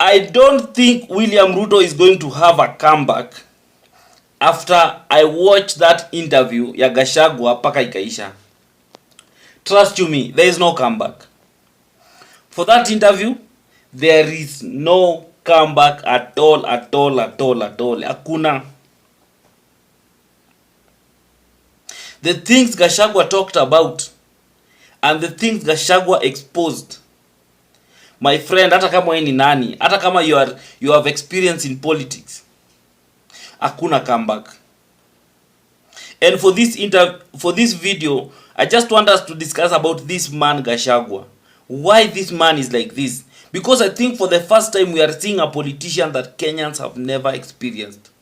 I don't think William Ruto is going to have a comeback after I watched that interview ya Gashagua paka ikaisha. Trust you me, there is no comeback. For that interview, there is no comeback at all. Hakuna. The things Gashagua talked about and the things Gashagua exposed, my friend, hata kama wewe ni nani, hata kama you have experience in politics, hakuna comeback. And for this video, I just want us to discuss about this man Gashagua. Why this man is like this? Because I think for the first time we are seeing a politician that Kenyans have never experienced.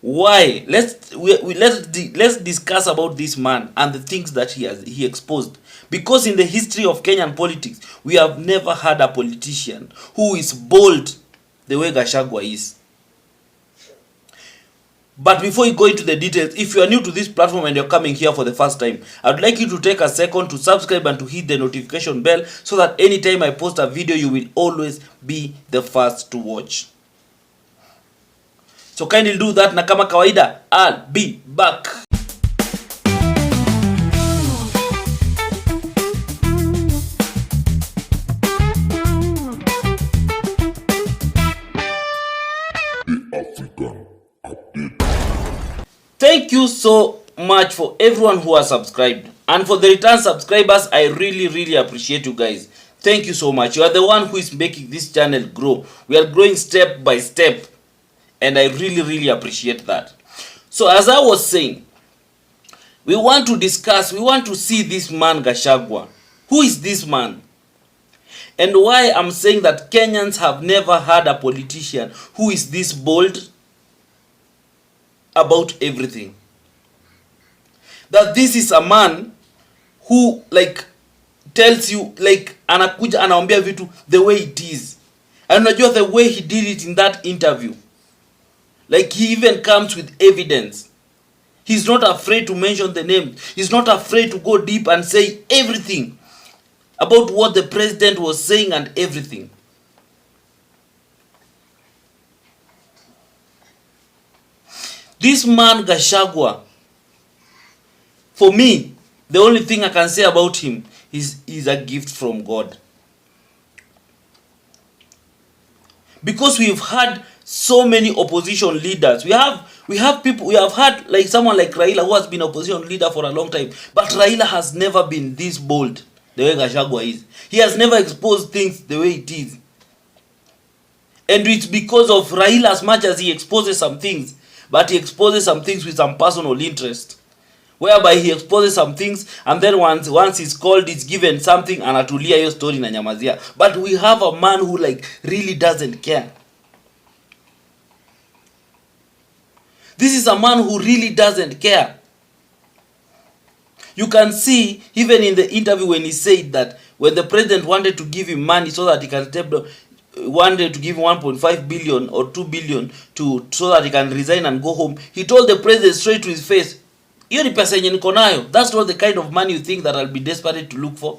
Why? Let's discuss about this man and the things that he exposed. Because in the history of Kenyan politics, we have never had a politician who is bold the way Gachagua is. But before you go into the details, if you are new to this platform and you're coming here for the first time, I'd like you to take a second to subscribe and to hit the notification bell so that anytime I post a video, you will always be the first to watch. So kindly do that, na kama kawaida, I'll be back. Thank you so much for everyone who has subscribed. And for the return subscribers, I really appreciate you guys. Thank you so much. You are the one who is making this channel grow. We are growing step by step. And I really appreciate that. So as I was saying, we want to see this man Gachagua. Who is this man? And why I'm saying that Kenyans have never had a politician who is this bold about everything. That this is a man who tells you anakuja anaambia vitu the way it is. And unajua the way he did it in that interview. He even comes with evidence. He's not afraid to mention the name. He's not afraid to go deep and say everything about what the president was saying and everything. This man Gashagua, for me, the only thing I can say about him is he's a gift from God. Because we've had so many opposition leaders. We have people, we have had someone like Raila who has been opposition leader for a long time. But Raila has never been this bold the way Gachagua is. He has never exposed things the way it is. And it's because of Raila, as much as he exposes some things, but he exposes some things with some personal interest. Whereby he exposes some things and then once he's called, it's given something, anatulia your story na nyamazia. But we have a man who really doesn't care. This is a man who really doesn't care. You can see even in the interview when he said that when the president wanted to give him money so that he can step down, wanted to give 1.5 billion or 2 billion so that he can resign and go home, he told the president straight to his face, "Hiyo ni pesa yenye niko nayo. That's not the kind of money you think that I'll be desperate to look for."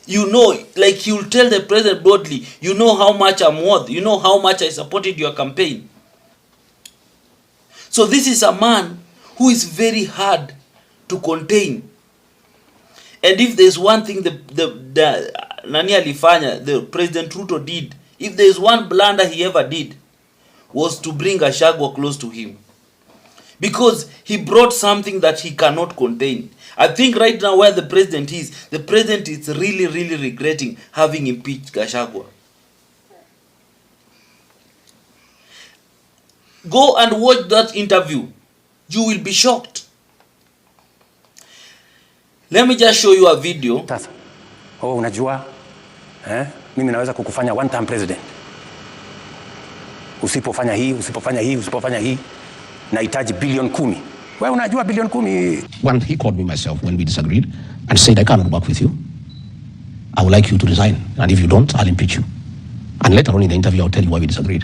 You know, he'll tell the president broadly, "You know how much I'm worth. You know how much I supported your campaign." So this is a man who is very hard to contain. And if there's one thing nani alifanya, the President Ruto did, if there's one blunder he ever did, was to bring Gachagua close to him. Because he brought something that he cannot contain. I think right now where the president is really regretting having impeached Gachagua. Go and watch that interview. You will be shocked. Let me just show you a video. Sasa, unajua, mimi naweza kukufanya one time president. Usipofanya hii, nahitaji bilioni 10. Wewe unajua bilioni 10. When he called me myself when we disagreed and said, "I cannot work with you. I would like you to resign. And if you don't, I'll impeach you." And later on in the interview, I'll tell you why we disagreed.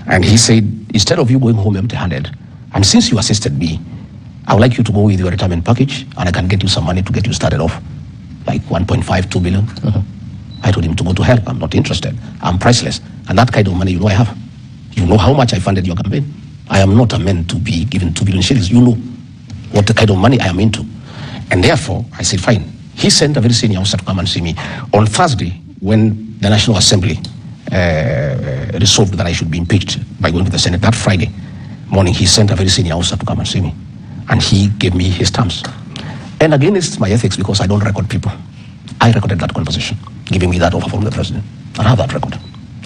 And he said, "Instead of you going home empty-handed, and since you assisted me, I would like you to go with your retirement package and I can get you some money to get you started off. Like 1.5, 2 billion. I told him to go to hell. I'm not interested. I'm priceless. And that kind of money, you know I have. You know how much I funded your campaign. I am not a man to be given 2 billion shillings. You know what the kind of money I am into. And therefore, I said, fine. He sent a very senior officer to come and see me. On Thursday, when the National Assembly resolved that I should be impeached by going to the Senate, that Friday morning, he sent a very senior officer to come and see me. And he gave me his terms. And again, it's my ethics because I don't record people. I recorded that conversation, giving me that offer from the president. I have that record.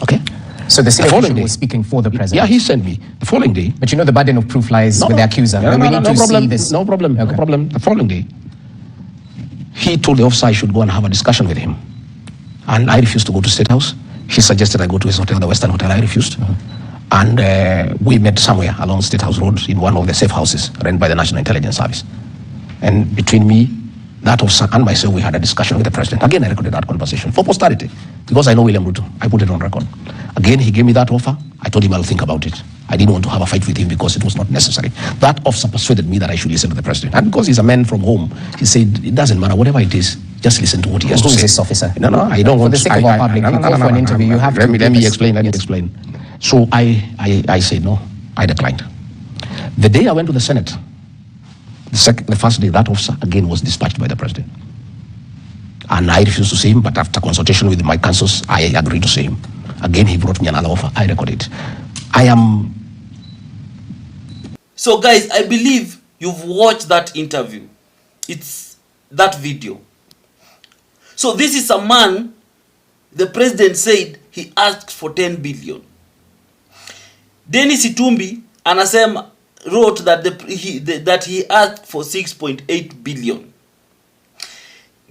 Okay? So the senior official was speaking for the president? Yeah, he sent me. The following day. But you know the burden of proof lies with the accuser. No, we need to see this. No problem. Okay. No problem. The following day, he told the officer I should go and have a discussion with him. And I refused to go to State House. He suggested I go to his hotel, the Western Hotel. I refused. And we met somewhere along State House Road in one of the safe houses run by the National Intelligence Service. And between me, that officer and myself, we had a discussion with the president. Again, I recorded that conversation for posterity because I know William Ruto. I put it on record. Again, he gave me that offer. I told him I'll think about it. I didn't want to have a fight with him because it was not necessary. That officer persuaded me that I should listen to the president. And because he's a man from home, he said, it doesn't matter, whatever it is, just listen to what he has to say. Who's this officer? No, I don't want to. For the sake of our public, you go for an interview, you have to... Let me explain. So I said no, I declined. The day I went to the Senate, the first day, that officer again was dispatched by the president. And I refused to see him, but after consultation with my counsels, I agreed to see him. Again, he brought me another offer. I recorded. So guys, I believe you've watched that interview. It's that video. So this is a man, the president said he asked for 10 billion. Dennis Itumbi anasema wrote that he asked for 6.8 billion.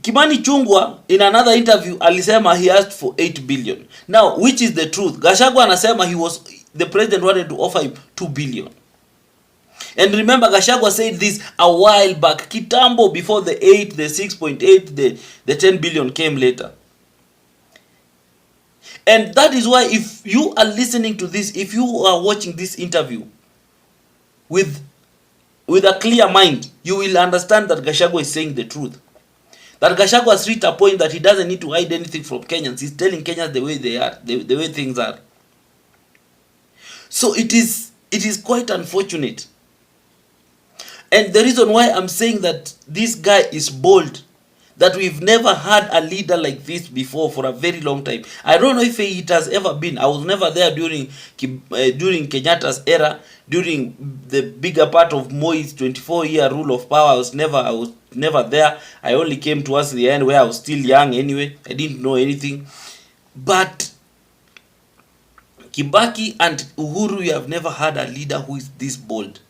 Kimani Chungwa in another interview alisema he asked for 8 billion. Now, which is the truth? Gashagua anasema the president wanted to offer him 2 billion. And remember, Gashagua said this a while back, kitambo, before the 8, the 6.8, the 10 billion came later. And that is why if you are listening to this, if you are watching this interview with a clear mind, you will understand that Gashagua is saying the truth. That Gashagua has reached a point that he doesn't need to hide anything from Kenyans. He's telling Kenyans the way they are, the way things are. So it is quite unfortunate. And the reason why I'm saying that this guy is bold, that we've never had a leader like this before for a very long time. I don't know if it has ever been. I was never there during Kenyatta's era, during the bigger part of Moi's 24-year rule of power. I was never there. I only came towards the end where I was still young anyway. I didn't know anything. But Kibaki and Uhuru, we have never had a leader who is this bold.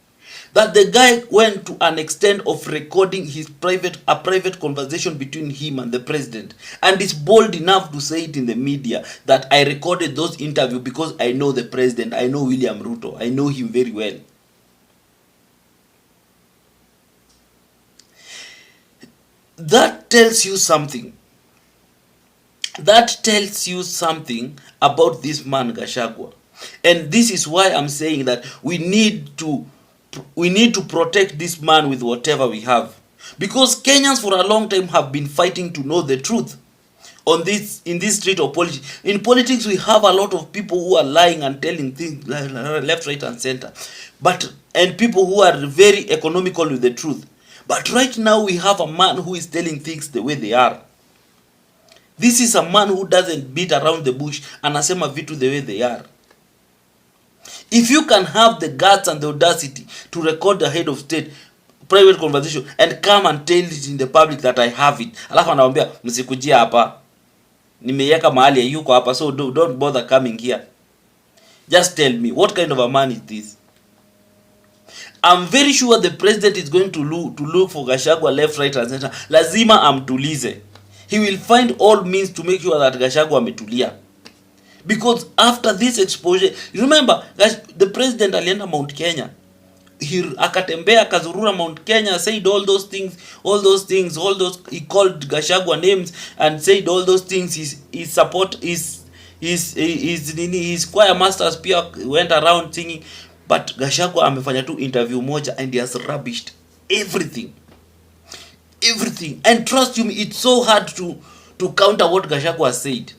That the guy went to an extent of recording a private conversation between him and the president, and is bold enough to say it in the media that I recorded those interviews because I know the president, I know William Ruto, I know him very well. That tells you something. That tells you something about this man Gashagua. And this is why I'm saying that we need to protect this man with whatever we have, because Kenyans for a long time have been fighting to know the truth in this street of politics. In politics, we have a lot of people who are lying and telling things left, right, and center, and people who are very economical with the truth. But right now, we have a man who is telling things the way they are. This is a man who doesn't beat around the bush, anasema vitu the way they are. If you can have the guts and the audacity to record the head of state private conversation and come and tell it in the public that I have it, alafu anawaambia msikujia hapa, nimeiweka mahali yuko hapa, so don't bother coming here. Just tell me, what kind of a man is this? I'm very sure the president is going to look for Gashagua left, right, and center. Lazima amtulize. He will find all means to make sure that Gashagua ametulia. Because after this exposure, you remember, the president alienda Mount Kenya. Akatembea kazurura Mount Kenya, said all those things, he called Gashagua names and said all those things. His choir masters pia went around singing. But Gashagua amefanya tu interview moja and he has rubbished everything. And trust you me, it's so hard to to counter what Gachagua said.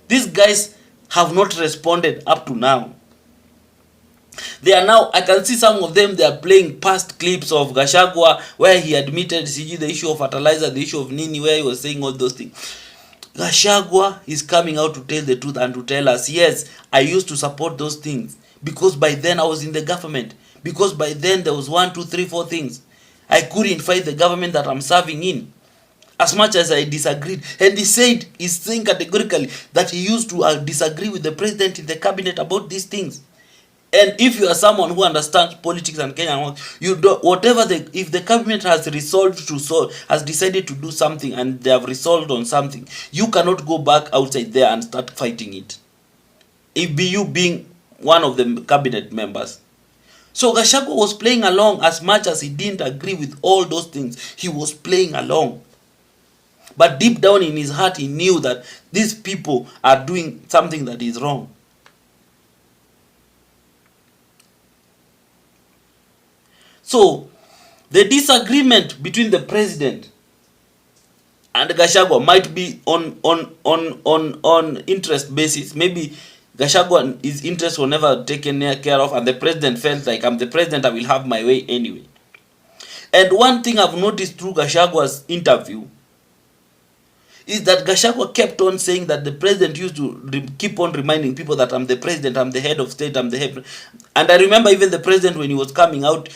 These guys have not responded up to now. They are now, I can see some of them, they are playing past clips of Gashagua where he admitted the issue of fertilizer, the issue of Nini, where he was saying all those things. Gashagua is coming out to tell the truth and to tell us, yes, I used to support those things because by then I was in the government. Because by then there was 1, 2, 3, 4 things. I couldn't fight the government that I'm serving in. As much as I disagreed. And he's saying categorically that he used to disagree with the president in the cabinet about these things. And if you are someone who understands politics and Kenyan, you do whatever if the government has decided to do something and they have resolved on something, you cannot go back outside there and start fighting it. It be you being one of the cabinet members. So Gachagua was playing along as much as he didn't agree with all those things. He was playing along. But deep down in his heart, he knew that these people are doing something that is wrong. So, the disagreement between the president and Gachagua might be on interest basis. Maybe Gachagua, his interests were never taken care of, and the president felt like, I'm the president, I will have my way anyway. And one thing I've noticed through Gashagua's interview is that Gachagua kept on saying that the president used to keep on reminding people that I'm the president, I'm the head of state, I'm the head. And I remember even the president, when he was coming out,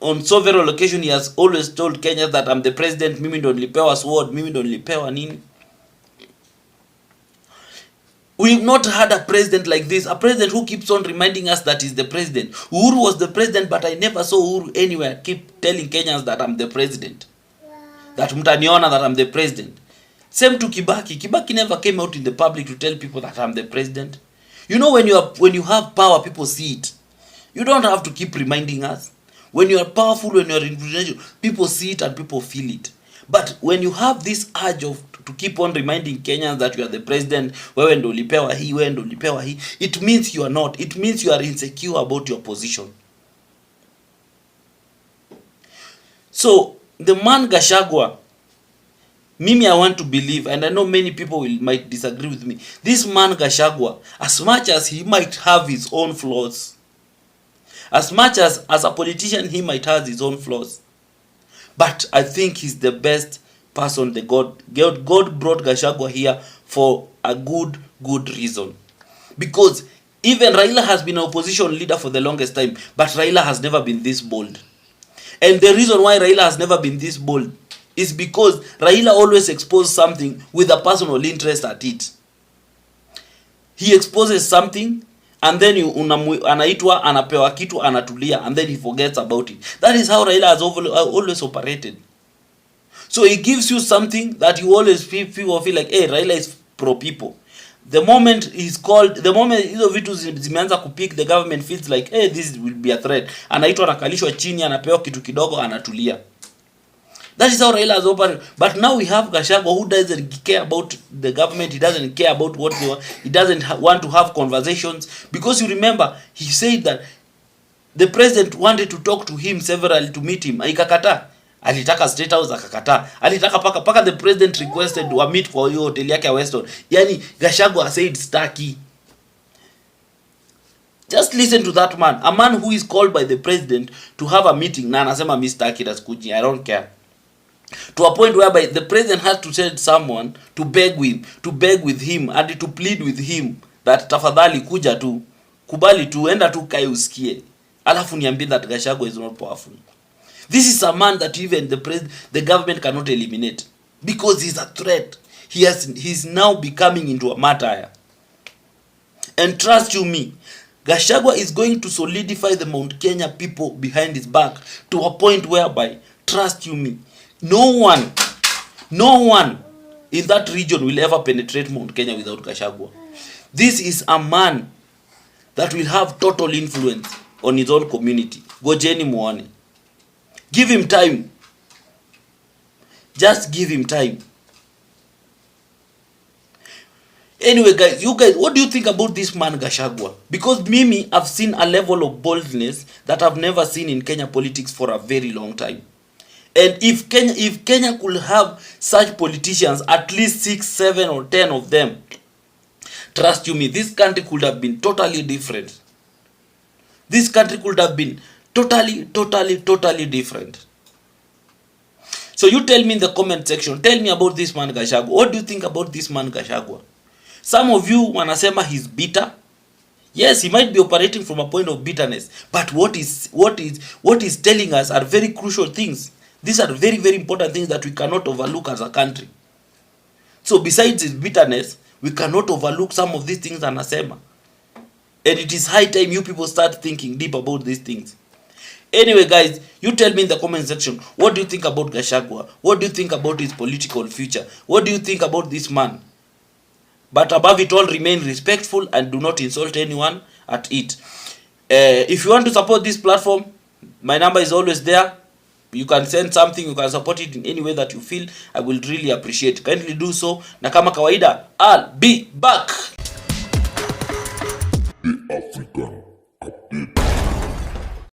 on several occasions, he has always told Kenya that I'm the president, mimi ndo nilipewa sword, mimi ndo nilipewa nini. We've not had a president like this, a president who keeps on reminding us that he's the president. Uhuru was the president, but I never saw Uhuru anywhere keep telling Kenyans that I'm the president. That mtaniona that I'm the president. Same to Kibaki. Kibaki never came out in the public to tell people that I'm the president. You know, when you have power, people see it. You don't have to keep reminding us. When you are powerful, when you are influential, people see it and people feel it. But when you have this urge to keep on reminding Kenyans that you are the president, wewe ndo ulipewa hii, wewe ndo ulipewa hii, it means you are not. It means you are insecure about your position. So, the man Gachagua, Mimi, I want to believe, and I know many people might disagree with me, this man Gachagua, as much as he might have his own flaws, as much as a politician he might have his own flaws, but I think he's the best person. God brought Gachagua here for a good reason. Because even Raila has been an opposition leader for the longest time, but Raila has never been this bold. And the reason why Raila has never been this bold is because Raila always exposed something with a personal interest at it. He exposes something and then anaitwa, anapewa kitu, anatulia, and then he forgets about it. That is how Raila has always operated. So he gives you something that you always feel like, hey, Raila is pro people. The moment hizo vitu zimeanza kupick, the government feels like, hey, this will be a threat. Anaitwa, anakalishwa chini, anapewa kitu kidogo, anatulia. That is how Raila has operated. But now we have Gachagua, who doesn't care about the government. He doesn't care about what they want. He doesn't want to have conversations. Because you remember, he said that the president wanted to talk to him severally, to meet him. Ikakata. Alitaka State House, akakata. Alitaka paka the president requested to meet kwa hiyo hotel yake ya Weston. Yani, Gachagua said staki. Just listen to that man. A man who is called by the president to have a meeting. Na anasema mi staki, that's kuji. I don't care. To a point whereby the president has to send someone to beg with him and to plead with him that tafadhali kuja tu, kubali tu, enda tu kai usikie, alafu niambie that Gachagua is not powerful. This is a man that even the government cannot eliminate because he's a threat. He's now becoming into a martyr. And trust you me, Gachagua is going to solidify the Mount Kenya people behind his back to a point whereby, trust you me, no one in that region will ever penetrate Mount Kenya without Gachagua. This is a man that will have total influence on his own community. Gojeni muone. Give him time. Just give him time. Anyway, guys, what do you think about this man Gachagua? Because Mimi, I've seen a level of boldness that I've never seen in Kenya politics for a very long time. And if Kenya could have such politicians, at least 6, 7 or 10 of them, trust you me, this country could have been totally different. This country could have been totally different. So you tell me in the comment section, tell me about this man Gashagua. What do you think about this man Gashagua? Some of you wanasema he's bitter. Yes, he might be operating from a point of bitterness, but what is telling us are very crucial things. These are very important things that we cannot overlook as a country. So besides his bitterness, we cannot overlook some of these things anasema. And it is high time you people start thinking deep about these things. Anyway, guys, you tell me in the comment section, what do you think about Gachagua? What do you think about his political future? What do you think about this man? But above it all, remain respectful and do not insult anyone at it. If you want to support this platform, my number is always there. You can send something, you can support it in any way that you feel. I will really appreciate. Kindly do so. Na kama kawaida, I'll be back.